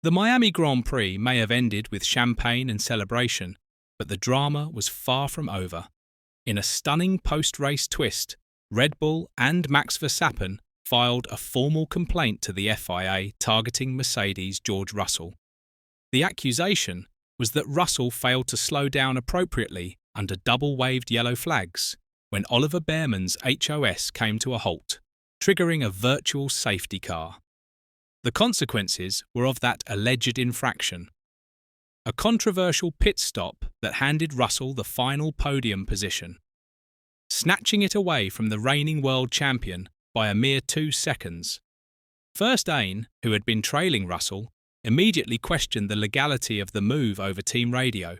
The Miami Grand Prix may have ended with champagne and celebration, but the drama was far from over. In a stunning post-race twist, Red Bull and Max Verstappen filed a formal complaint to the FIA targeting Mercedes' George Russell. The accusation was that Russell failed to slow down appropriately under double-waved yellow flags when Oliver Bearman's HOS came to a halt, triggering a virtual safety car. The consequences were of that alleged infraction. A controversial pit stop that handed Russell the final podium position, snatching it away from the reigning world champion by a mere 2 seconds. Verstappen, who had been trailing Russell, immediately questioned the legality of the move over team radio,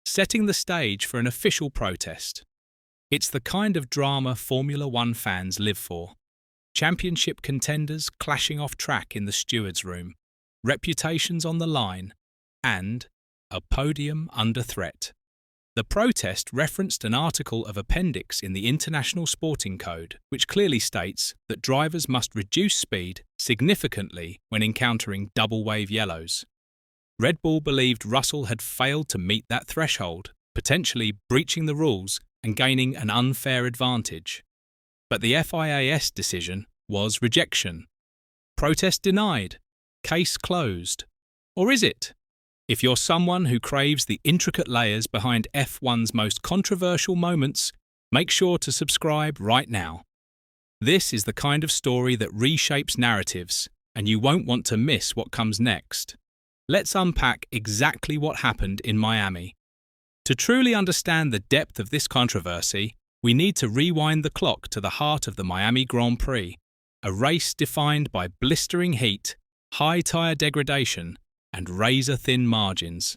setting the stage for an official protest. It's the kind of drama Formula One fans live for. Championship contenders clashing off track in the stewards' room, reputations on the line, and a podium under threat. The protest referenced an article of Appendix in the International Sporting Code, which clearly states that drivers must reduce speed significantly when encountering double-wave yellows. Red Bull believed Russell had failed to meet that threshold, potentially breaching the rules and gaining an unfair advantage. But the FIA's decision was rejection. Protest denied. Case closed. Or is it? If you're someone who craves the intricate layers behind F1's most controversial moments, make sure to subscribe right now. This is the kind of story that reshapes narratives, and you won't want to miss what comes next. Let's unpack exactly what happened in Miami. To truly understand the depth of this controversy, we need to rewind the clock to the heart of the Miami Grand Prix, a race defined by blistering heat, high tyre degradation, and razor-thin margins.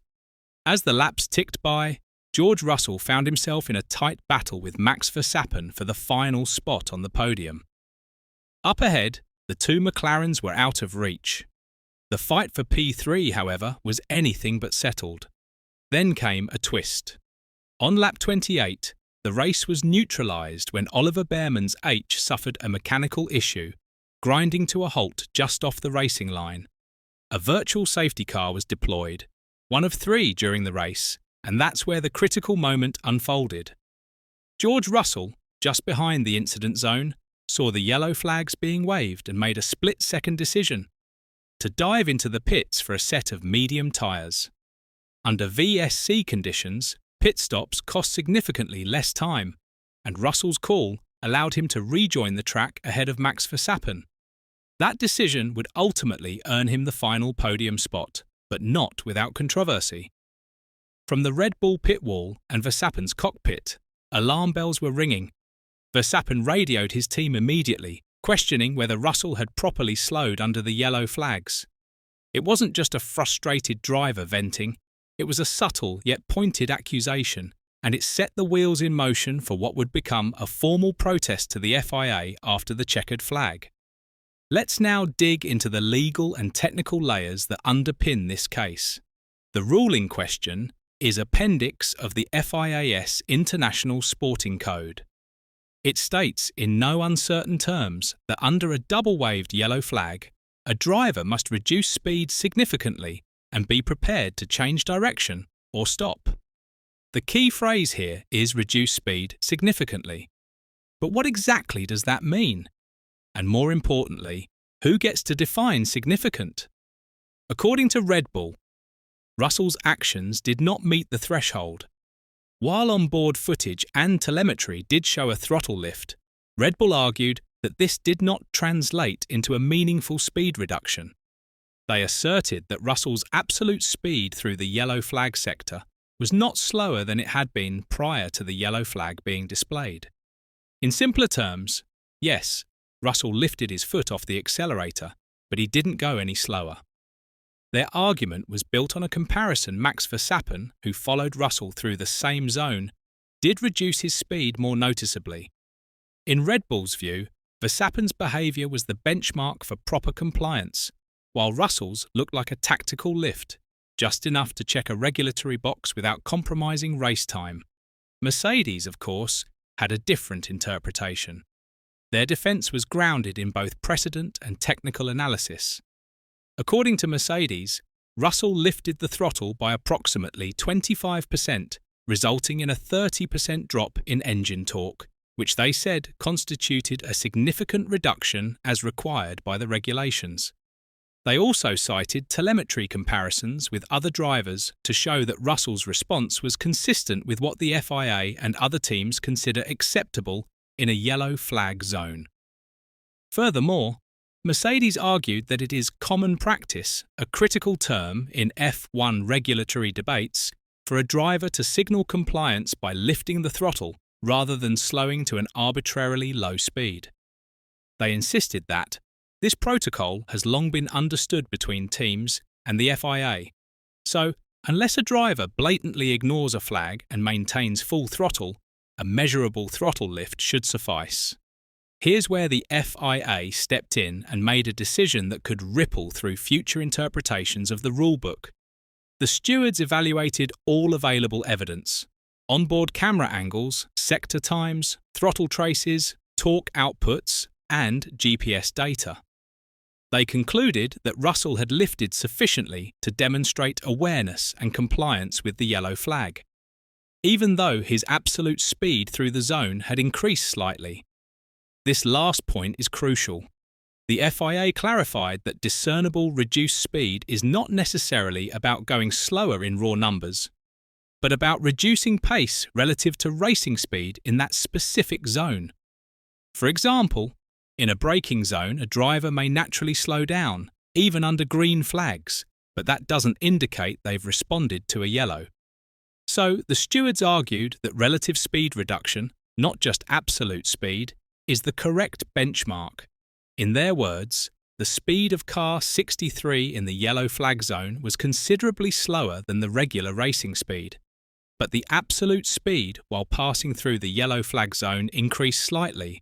As the laps ticked by, George Russell found himself in a tight battle with Max Verstappen for the final spot on the podium. Up ahead, the two McLarens were out of reach. The fight for P3, however, was anything but settled. Then came a twist. On lap 28, the race was neutralised when Oliver Bearman's H suffered a mechanical issue, grinding to a halt just off the racing line. A virtual safety car was deployed, one of 3 during the race, and that's where the critical moment unfolded. George Russell, just behind the incident zone, saw the yellow flags being waved and made a split-second decision to dive into the pits for a set of medium tyres. Under VSC conditions, pit stops cost significantly less time, and Russell's call allowed him to rejoin the track ahead of Max Verstappen. That decision would ultimately earn him the final podium spot, but not without controversy. From the Red Bull pit wall and Verstappen's cockpit, alarm bells were ringing. Verstappen radioed his team immediately, questioning whether Russell had properly slowed under the yellow flags. It wasn't just a frustrated driver venting, it was a subtle yet pointed accusation, and it set the wheels in motion for what would become a formal protest to the FIA after the checkered flag. Let's now dig into the legal and technical layers that underpin this case. The ruling question is Appendix of the FIA's International Sporting Code. It states in no uncertain terms that under a double-waved yellow flag, a driver must reduce speed significantly and be prepared to change direction or stop. The key phrase here is reduce speed significantly. But what exactly does that mean? And more importantly, who gets to define significant? According to Red Bull, Russell's actions did not meet the threshold. While on-board footage and telemetry did show a throttle lift, Red Bull argued that this did not translate into a meaningful speed reduction. They asserted that Russell's absolute speed through the yellow flag sector was not slower than it had been prior to the yellow flag being displayed. In simpler terms, yes, Russell lifted his foot off the accelerator, but he didn't go any slower. Their argument was built on a comparison Max Verstappen, who followed Russell through the same zone, did reduce his speed more noticeably. In Red Bull's view, Verstappen's behaviour was the benchmark for proper compliance, while Russell's looked like a tactical lift, just enough to check a regulatory box without compromising race time. Mercedes, of course, had a different interpretation. Their defence was grounded in both precedent and technical analysis. According to Mercedes, Russell lifted the throttle by approximately 25%, resulting in a 30% drop in engine torque, which they said constituted a significant reduction as required by the regulations. They also cited telemetry comparisons with other drivers to show that Russell's response was consistent with what the FIA and other teams consider acceptable in a yellow flag zone. Furthermore, Mercedes argued that it is common practice, a critical term in F1 regulatory debates, for a driver to signal compliance by lifting the throttle rather than slowing to an arbitrarily low speed. They insisted that this protocol has long been understood between teams and the FIA, so unless a driver blatantly ignores a flag and maintains full throttle, a measurable throttle lift should suffice. Here's where the FIA stepped in and made a decision that could ripple through future interpretations of the rulebook. The stewards evaluated all available evidence: onboard camera angles, sector times, throttle traces, torque outputs, and GPS data. They concluded that Russell had lifted sufficiently to demonstrate awareness and compliance with the yellow flag, even though his absolute speed through the zone had increased slightly. This last point is crucial. The FIA clarified that discernible reduced speed is not necessarily about going slower in raw numbers, but about reducing pace relative to racing speed in that specific zone. For example, in a braking zone, a driver may naturally slow down, even under green flags, but that doesn't indicate they've responded to a yellow. So, the stewards argued that relative speed reduction, not just absolute speed, is the correct benchmark. In their words, the speed of car 63 in the yellow flag zone was considerably slower than the regular racing speed, but the absolute speed while passing through the yellow flag zone increased slightly.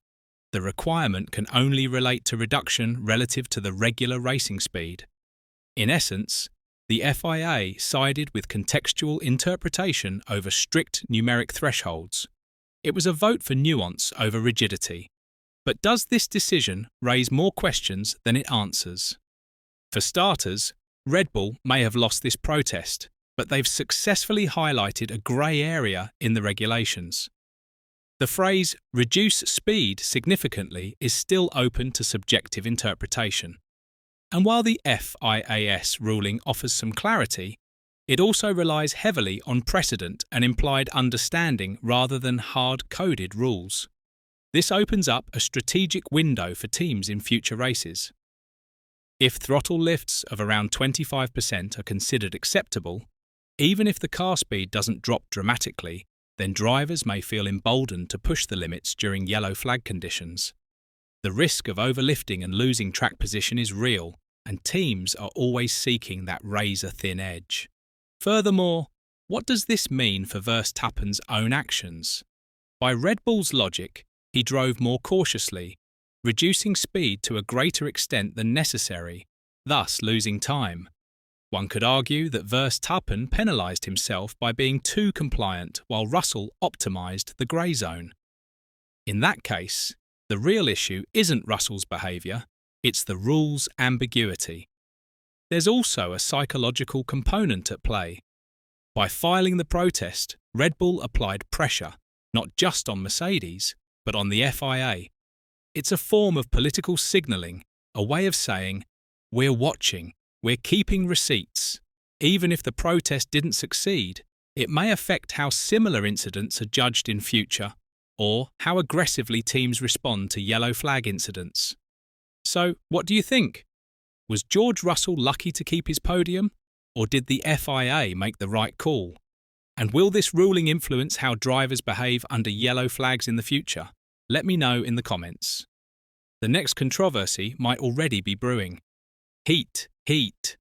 The requirement can only relate to reduction relative to the regular racing speed. In essence, the FIA sided with contextual interpretation over strict numeric thresholds. It was a vote for nuance over rigidity. But does this decision raise more questions than it answers? For starters, Red Bull may have lost this protest, but they've successfully highlighted a grey area in the regulations. The phrase "reduce speed significantly" is still open to subjective interpretation. And while the FIAS ruling offers some clarity, it also relies heavily on precedent and implied understanding rather than hard-coded rules. This opens up a strategic window for teams in future races. If throttle lifts of around 25% are considered acceptable, even if the car speed doesn't drop dramatically, then drivers may feel emboldened to push the limits during yellow flag conditions. The risk of overlifting and losing track position is real, and teams are always seeking that razor-thin edge. Furthermore, what does this mean for Verstappen's own actions? By Red Bull's logic, he drove more cautiously, reducing speed to a greater extent than necessary, thus losing time. One could argue that Verstappen penalised himself by being too compliant while Russell optimised the grey zone. In that case, the real issue isn't Russell's behaviour, it's the rule's ambiguity. There's also a psychological component at play. By filing the protest, Red Bull applied pressure, not just on Mercedes, but on the FIA. It's a form of political signalling, a way of saying, "We're watching. We're keeping receipts." Even if the protest didn't succeed, it may affect how similar incidents are judged in future, or how aggressively teams respond to yellow flag incidents. So, what do you think? Was George Russell lucky to keep his podium, or did the FIA make the right call? And will this ruling influence how drivers behave under yellow flags in the future? Let me know in the comments. The next controversy might already be brewing. Heat, heat.